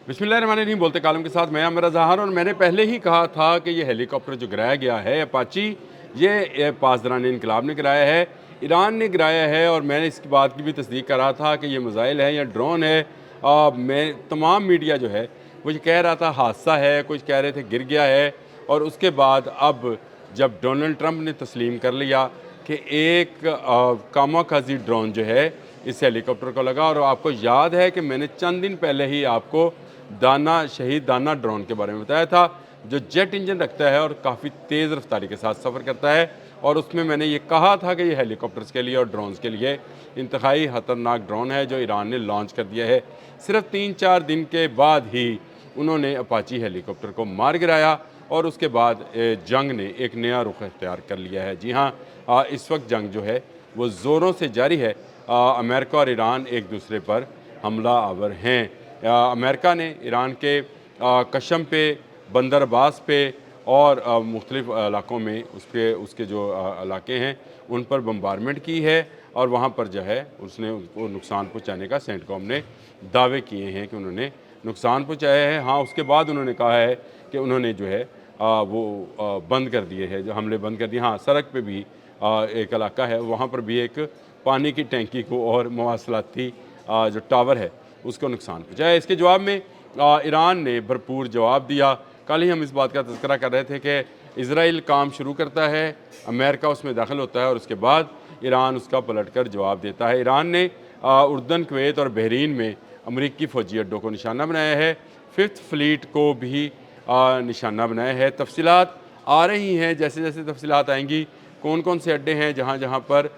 बिस्मिल्लाहिर्रहमानिर्रहीम बोलते कालम के साथ मैं आमिर ज़हार। और मैंने पहले ही कहा था कि ये हेलीकॉप्टर जो गिराया गया है अपाची, ये पासदारान इनकलाब ने गिराया है, ईरान ने गिराया है। और मैंने इस बात की भी तस्दीक करा था कि ये मिज़ाइल है या ड्रोन है। मैं तमाम मीडिया जो है वो ये कह रहा था हादसा है, कुछ कह रहे थे गिर गया है। और उसके बाद अब जब डोनाल्ड ट्रंप ने तस्लीम कर लिया कि एक कामाकाजी ड्रोन जो है इस हेलीकॉप्टर को लगा। और आपको याद है कि मैंने चंद दिन पहले ही आपको शहीद दाना ड्रोन के बारे में बताया था, जो जेट इंजन रखता है और काफ़ी तेज़ रफ्तारी के साथ सफ़र करता है। और उसमें मैंने ये कहा था कि ये हेलीकॉप्टर्स के लिए और ड्रोन्स के लिए इंतहाई ख़तरनाक ड्रोन है जो ईरान ने लॉन्च कर दिया है। सिर्फ 3-4 दिन के बाद ही उन्होंने अपाची हेलीकॉप्टर को मार गिराया और उसके बाद जंग ने एक नया रुख इख्तियार कर लिया है। जी हाँ, इस वक्त जंग जो है वो ज़ोरों से जारी है। अमेरिका और ईरान एक दूसरे पर हमला आवर हैं। अमेरिका ने ईरान के कशम पे, बंदर अब्बास पे और मुख्तलिफ़ इलाकों में उसके जो इलाके हैं उन पर बम्बारमेंट की है। और वहाँ पर जो है उसने उसको नुकसान पहुँचाने का सेंटकॉम ने दावे किए हैं कि उन्होंने नुकसान पहुँचाया है। हाँ, उसके बाद उन्होंने कहा है कि उन्होंने जो है बंद कर दिए हैं, जो हमले बंद कर दिए। हाँ, सड़क पे भी एक इलाका है, वहाँ पर भी एक पानी की टैंकी को और मवासलाती जो टावर है उसको नुकसान पहुँचाया। इसके जवाब में ईरान ने भरपूर जवाब दिया। कल ही हम इस बात का तज़किरा कर रहे थे कि इज़राइल काम शुरू करता है, अमेरिका उसमें दाखिल होता है और उसके बाद ईरान उसका पलट कर जवाब देता है। ईरान ने उर्दन, कुवैत और बहरीन में अमरीकी फ़ौजी अड्डों को निशाना बनाया है, 5th फ्लीट को भी निशाना बनाया है। तफसीलात आ रही हैं, जैसे जैसे तफसीलात आएंगी कौन कौन से अड्डे हैं जहाँ जहाँ पर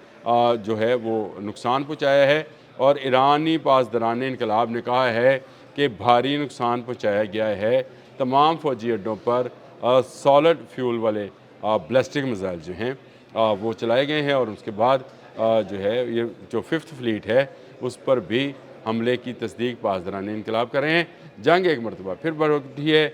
जो है वो नुकसान पहुँचाया है। और ईरानी पासदारान इनकलाब ने कहा है कि भारी नुकसान पहुँचाया गया है। तमाम फ़ौजी अड्डों पर सॉलिड फ्यूल वाले बैलिस्टिक मिसाइल जो हैं वो चलाए गए हैं। और उसके बाद जो है ये जो 5th फ्लीट है उस पर भी हमले की तस्दीक पासदारान इनकलाब कर रहे हैं। जंग एक मरतबा फिर बढ़ उठी है।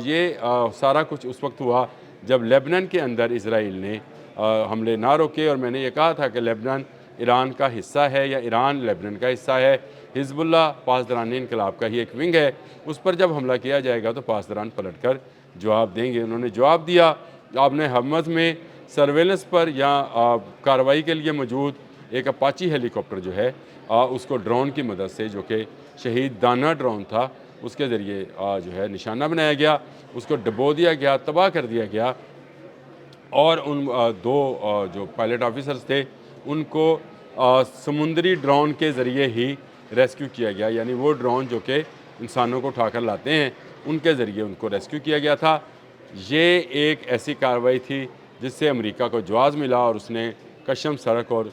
ये सारा कुछ उस वक्त हुआ जब लेबनान के अंदर इसराइल ने हमले ना रोके। और मैंने ये कहा था कि लेबनान ईरान का हिस्सा है या ईरान लेबनान का हिस्सा है। हिजबुल्लाह पासदारान इनकलाब का ही एक विंग है, उस पर जब हमला किया जाएगा तो पासदारान पलट कर जवाब देंगे। उन्होंने जवाब दिया। आपने हमद में सर्वेलेंस पर या कार्रवाई के लिए मौजूद एक अपाची हेलीकॉप्टर जो है उसको ड्रोन की मदद से, जो कि शहीद दाना ड्रोन था, उसके ज़रिए जो है निशाना बनाया गया, उसको डबो दिया गया, तबाह कर दिया गया। और उन दो जो पायलट ऑफिसर्स थे उनको समुंदरी ड्रोन के ज़रिए ही रेस्क्यू किया गया, यानी वो ड्रोन जो कि इंसानों को उठाकर लाते हैं उनके ज़रिए उनको रेस्क्यू किया गया था। ये एक ऐसी कार्रवाई थी जिससे अमेरिका को जवाज़ मिला और उसने कशम, सड़क और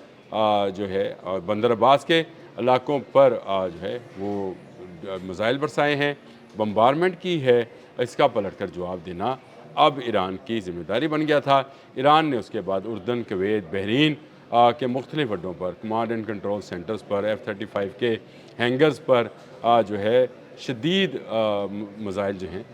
जो है बंदर अब्बास के इलाकों पर जो है वो मिसाइल बरसाए हैं, बम्बारमेंट की है। इसका पलट कर जवाब देना अब ईरान की ज़िम्मेदारी बन गया था। ईरान ने उसके बाद उर्दन, कुवैत, बहरीन के मुख्तलिफ़ अड्डों पर, कमांड एंड कंट्रोल सेंटर्स पर, F-35 के हैंगर्स पर जो है शदीद मिसाइल जो हैं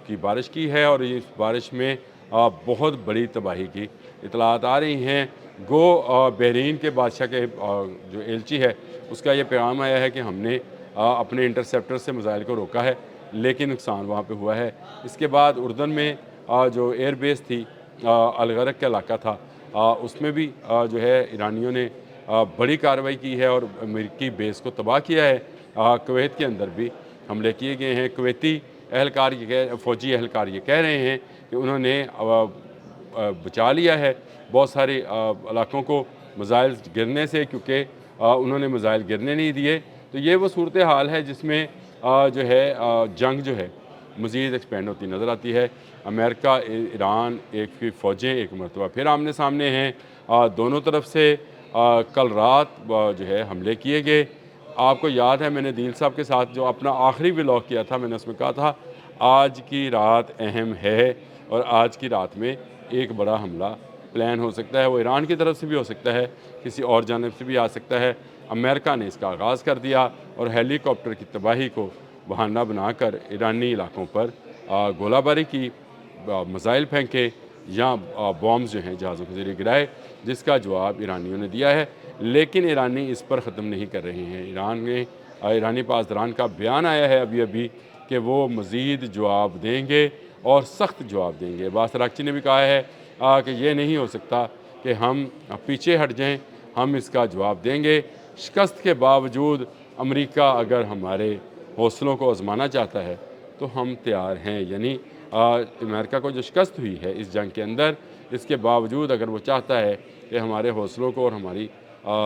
की बारिश की है। और इस बारिश में बहुत बड़ी तबाही की इतलात आ रही हैं। बहरीन के बादशाह के जो एलची है उसका ये पैगाम आया है कि हमने अपने इंटरसेप्टर से मिसाइल को रोका है, लेकिन नुकसान वहाँ पे हुआ है। इसके बाद उर्दन में जो एयर बेस थी, अलगरक का इलाका था, उसमें भी जो है ईरानियों ने बड़ी कार्रवाई की है और अमेरिकी बेस को तबाह किया है। कुवैत के अंदर भी हमले किए गए हैं। कुवैती अहलकार फ़ौजी अहलकार ये कह रहे हैं कि उन्होंने बचा लिया है बहुत सारे इलाकों को मिसाइल गिरने से, क्योंकि उन्होंने मिसाइल गिरने नहीं दिए। तो ये वो सूरत हाल है जिसमें जो है जंग जो है मज़ीद एक्सपेंड होती नज़र आती है। अमेरिका, ईरान एक की फ़ौजें एक मरतबा फिर आमने सामने हैं। दोनों तरफ से कल रात जो है हमले किए गए। आपको याद है मैंने दीन साहब के साथ जो अपना आखिरी व्लॉग किया था, मैंने उसमें कहा था आज की रात अहम है और आज की रात में एक बड़ा हमला प्लान हो सकता है। वो ईरान की तरफ से भी हो सकता है, किसी और जानिब से भी आ सकता है। अमेरिका ने इसका आगाज़ कर दिया और हेलीकॉप्टर की तबाही को बहाना बनाकर ईरानी इलाकों पर गोलाबारी की, मिसाइल फेंके या बॉम्ब्स जो हैं जहाज़ों के ज़रिए गिराए, जिसका जवाब ईरानियों ने दिया है। लेकिन ईरानी इस पर ख़त्म नहीं कर रहे हैं। ईरानी पासदारान का बयान आया है अभी अभी کہ وہ مزید جواب دیں گے اور سخت جواب دیں گے۔ عباس عراقچی نے بھی کہا ہے کہ یہ نہیں ہو سکتا کہ ہم پیچھے ہٹ جائیں، ہم اس کا جواب دیں گے۔ شکست کے باوجود امریکہ اگر ہمارے حوصلوں کو آزمانا چاہتا ہے تو ہم تیار ہیں، یعنی امریکہ کو جو شکست ہوئی ہے اس جنگ کے اندر، اس کے باوجود اگر وہ چاہتا ہے کہ ہمارے حوصلوں کو اور ہماری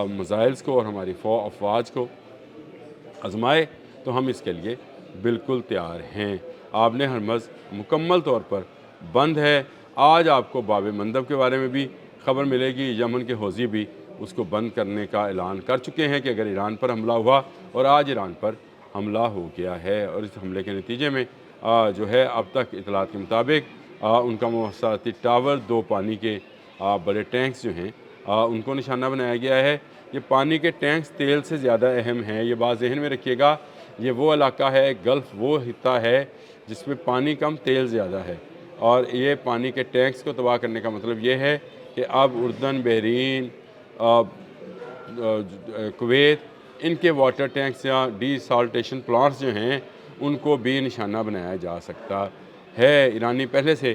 میزائلز کو اور ہماری افواج کو آزمائے تو ہم اس کے لیے بالکل تیار ہیں۔ آبِ ہرمز مکمل طور پر بند ہے۔ آج آپ کو باب مندب کے بارے میں بھی خبر ملے گی، یمن کے حوثی بھی اس کو بند کرنے کا اعلان کر چکے ہیں کہ اگر ایران پر حملہ ہوا، اور آج ایران پر حملہ ہو گیا ہے، اور اس حملے کے نتیجے میں جو ہے اب تک اطلاعات کے مطابق ان کا مواصلاتی ٹاور، 2 پانی کے بڑے ٹینکس جو ہیں ان کو نشانہ بنایا گیا ہے۔ یہ پانی کے ٹینکس تیل سے زیادہ اہم ہیں، یہ بات ذہن میں رکھیے گا۔ یہ وہ علاقہ ہے، گلف وہ خطہ ہے جس میں پانی کم تیل زیادہ ہے، اور یہ پانی کے ٹینکس کو تباہ کرنے کا مطلب یہ ہے کہ اب اردن، بحرین، کویت، ان کے واٹر ٹینکس یا ڈی سالٹیشن پلانٹس جو ہیں ان کو بھی نشانہ بنایا جا سکتا ہے۔ ایرانی پہلے سے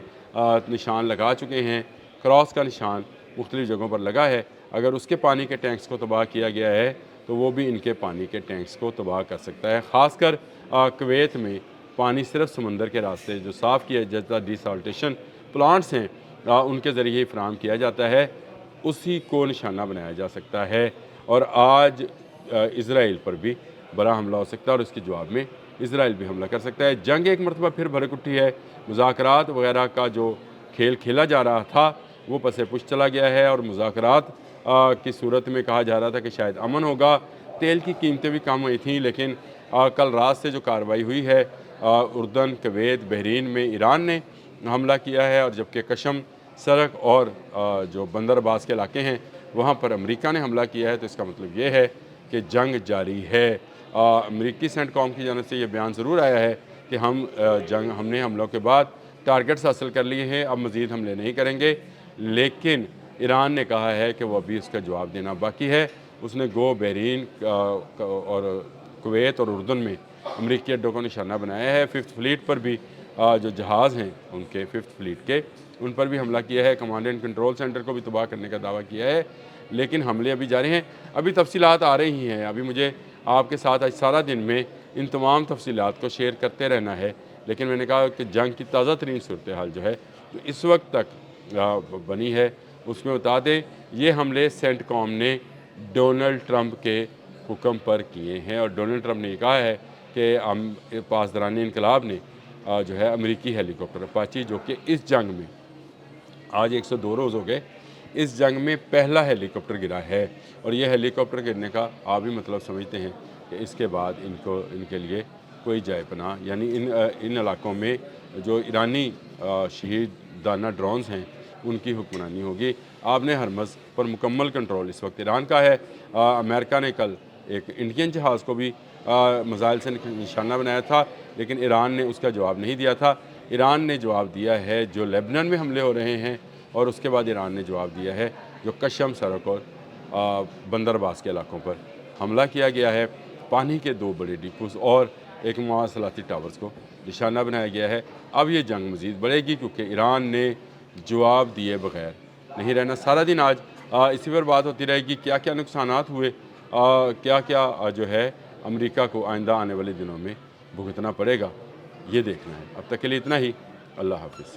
نشان لگا چکے ہیں، کراس کا نشان مختلف جگہوں پر لگا ہے۔ اگر اس کے پانی کے ٹینکس کو تباہ کیا گیا ہے تو وہ بھی ان کے پانی کے ٹینکس کو تباہ کر سکتا ہے۔ خاص کر کویت میں پانی صرف سمندر کے راستے جو صاف کیا جاتا ڈی سالٹیشن پلانٹس ہیں ان کے ذریعے ہی فراہم کیا جاتا ہے، اسی کو نشانہ بنایا جا سکتا ہے۔ اور آج اسرائیل پر بھی بڑا حملہ ہو سکتا ہے، اور اس کے جواب میں اسرائیل بھی حملہ کر سکتا ہے۔ جنگ ایک مرتبہ پھر بھڑک اٹھی ہے، مذاکرات وغیرہ کا جو کھیل کھیلا جا رہا تھا وہ پس پش چلا گیا ہے، اور مذاکرات کی صورت میں کہا جا رہا تھا کہ شاید امن ہوگا۔ تیل کی قیمتیں بھی کم ہوئی تھیں، لیکن کل رات سے جو کارروائی ہوئی ہے اردن، کویت، بحرین میں ایران نے حملہ کیا ہے، اور جبکہ کشم، سرخ اور جو بندر عباس کے علاقے ہیں وہاں پر امریکہ نے حملہ کیا ہے، تو اس کا مطلب یہ ہے کہ جنگ جاری ہے۔ امریکی سینٹ کام کی جانب سے یہ بیان ضرور آیا ہے کہ ہم نے حملوں کے بعد ٹارگٹس حاصل کر لیے ہیں، اب مزید حملے نہیں کریں گے، لیکن ایران نے کہا ہے کہ وہ ابھی اس کا جواب دینا باقی ہے۔ اس نے بحرین اور کویت اور اردن میں امریکی اڈوں کو نشانہ بنایا ہے۔ 5th فلیٹ پر بھی جو جہاز ہیں ان کے 5th فلیٹ کے، ان پر بھی حملہ کیا ہے۔ کمانڈ اینڈ کنٹرول سینٹر کو بھی تباہ کرنے کا دعویٰ کیا ہے، لیکن حملے ابھی جاری ہیں، ابھی تفصیلات آ رہی ہیں۔ ابھی مجھے آپ کے ساتھ آج سارا دن میں ان تمام تفصیلات کو شیئر کرتے رہنا ہے، لیکن میں نے کہا کہ جنگ کی تازہ ترین صورتحال جو ہے جو اس وقت تک بنی ہے اس میں بتا دیں یہ حملے سینٹ کام نے ڈونلڈ ٹرمپ کے حکم پر کیے ہیں، اور ڈونلڈ ٹرمپ نے یہ کہا ہے کہ پاسداران انقلاب نے جو ہے امریکی ہیلی کاپٹر اپاچی، جو کہ اس جنگ میں آج 102 روز ہو گئے، اس جنگ میں پہلا ہیلی کاپٹر گرا ہے، اور یہ ہیلی کاپٹر گرنے کا آپ بھی مطلب سمجھتے ہیں کہ اس کے بعد ان کے لیے کوئی جائے پناہ، یعنی ان علاقوں میں جو ایرانی شہیدانہ ڈرونز ہیں ان کی حکمرانی ہوگی۔ آبِ ہرمز پر مکمل کنٹرول اس وقت ایران کا ہے۔ امریکہ نے کل ایک انڈین جہاز کو بھی میزائل سے نشانہ بنایا تھا، لیکن ایران نے اس کا جواب نہیں دیا تھا۔ ایران نے جواب دیا ہے جو لیبنان میں حملے ہو رہے ہیں، اور اس کے بعد ایران نے جواب دیا ہے جو کشم، سرخ اور بندر عباس کے علاقوں پر حملہ کیا گیا ہے۔ پانی کے 2 بڑے ڈیپوز اور ایک مواصلاتی ٹاورز کو نشانہ بنایا گیا ہے۔ اب یہ جنگ مزید بڑھے گی کیونکہ ایران نے جواب دیے بغیر نہیں رہنا۔ سارا دن آج اسی پر بات ہوتی رہے گی، کیا کیا نقصانات ہوئے، کیا کیا جو ہے امریکہ کو آئندہ آنے والے دنوں میں بھگتنا پڑے گا، یہ دیکھنا ہے۔ اب تک کے لیے اتنا ہی، اللہ حافظ۔